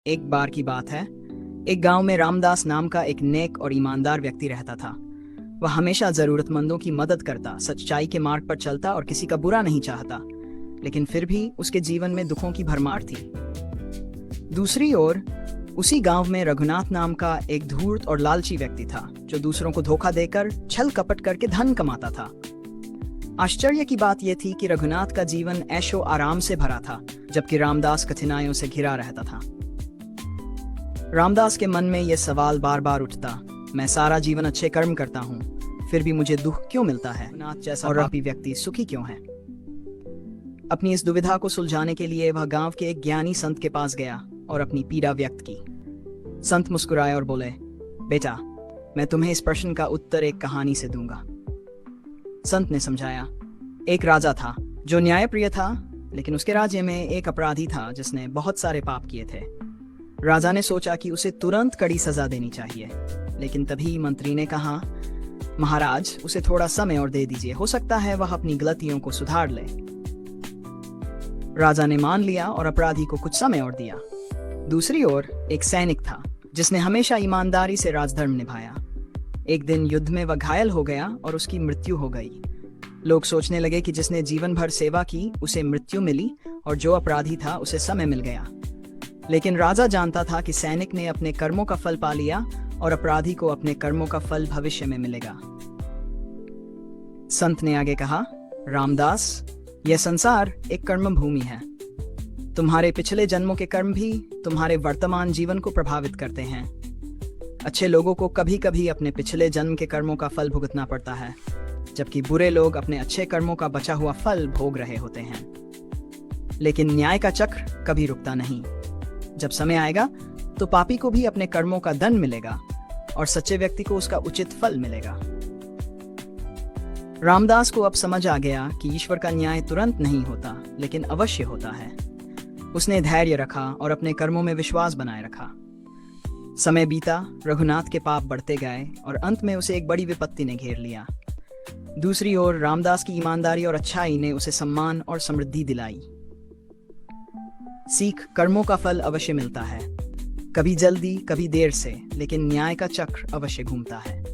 एक बार की बात है। एक गांव में रामदास नाम का एक नेक और ईमानदार व्यक्ति रहता था। वह हमेशा जरूरतमंदों की मदद करता, सच्चाई के मार्ग पर चलता और किसी का बुरा नहीं चाहता। लेकिन फिर भी उसके जीवन में दुखों की भरमार थी। दूसरी ओर उसी गांव में रघुनाथ नाम का एक धूर्त और लालची व्यक्ति था, जो दूसरों को धोखा देकर छल कपट करके धन कमाता था। आश्चर्य की बात यह थी कि रघुनाथ का जीवन ऐशो आराम से भरा था, जबकि रामदास कठिनाइयों से घिरा रहता था। रामदास के मन में यह सवाल बार बार उठता, मैं सारा जीवन अच्छे कर्म करता हूँ, फिर भी मुझे दुख क्यों मिलता है? रघुनाथ जैसा पापी व्यक्ति सुखी क्यों है? अपनी इस दुविधा को सुलझाने के लिए वह गांव के एक ज्ञानी संत के पास गया और अपनी पीड़ा व्यक्त की। संत मुस्कुराए और बोले, बेटा, मैं तुम्हें इस प्रश्न का उत्तर एक कहानी से दूंगा। संत ने समझाया, एक राजा था जो न्यायप्रिय था, लेकिन उसके राज्य में एक अपराधी था जिसने बहुत सारे पाप किए थे। राजा ने सोचा कि उसे तुरंत कड़ी सजा देनी चाहिए, लेकिन तभी मंत्री ने कहा, महाराज, उसे थोड़ा समय और दे दीजिए, हो सकता है वह अपनी गलतियों को सुधार ले। राजा ने मान लिया और अपराधी को कुछ समय और दिया। दूसरी ओर एक सैनिक था जिसने हमेशा ईमानदारी से राजधर्म निभाया। एक दिन युद्ध में वह घायल हो गया और उसकी मृत्यु हो गई। लोग सोचने लगे कि जिसने जीवन भर सेवा की उसे मृत्यु मिली और जो अपराधी था उसे समय मिल गया। लेकिन राजा जानता था कि सैनिक ने अपने कर्मों का फल पा लिया और अपराधी को अपने कर्मों का फल भविष्य में मिलेगा। संत ने आगे कहा, रामदास, यह संसार एक कर्म भूमि है। तुम्हारे पिछले जन्मों के कर्म भी तुम्हारे वर्तमान जीवन को प्रभावित करते हैं। अच्छे लोगों को कभी कभी अपने पिछले जन्म के कर्मों का फल भुगतना पड़ता है, जबकि बुरे लोग अपने अच्छे कर्मों का बचा हुआ फल भोग रहे होते हैं। लेकिन न्याय का चक्र कभी रुकता नहीं। जब समय आएगा तो पापी को भी अपने कर्मों का दंड मिलेगा और सच्चे व्यक्ति को उसका उचित फल मिलेगा। रामदास को अब समझ आ गया कि ईश्वर का न्याय तुरंत नहीं होता, लेकिन अवश्य होता है। उसने धैर्य रखा और अपने कर्मों में विश्वास बनाए रखा। समय बीता, रघुनाथ के पाप बढ़ते गए और अंत में उसे एक बड़ी विपत्ति ने घेर लिया। दूसरी ओर रामदास की ईमानदारी और अच्छाई ने उसे सम्मान और समृद्धि दिलाई। सीख, कर्मों का फल अवश्य मिलता है, कभी जल्दी कभी देर से, लेकिन न्याय का चक्र अवश्य घूमता है।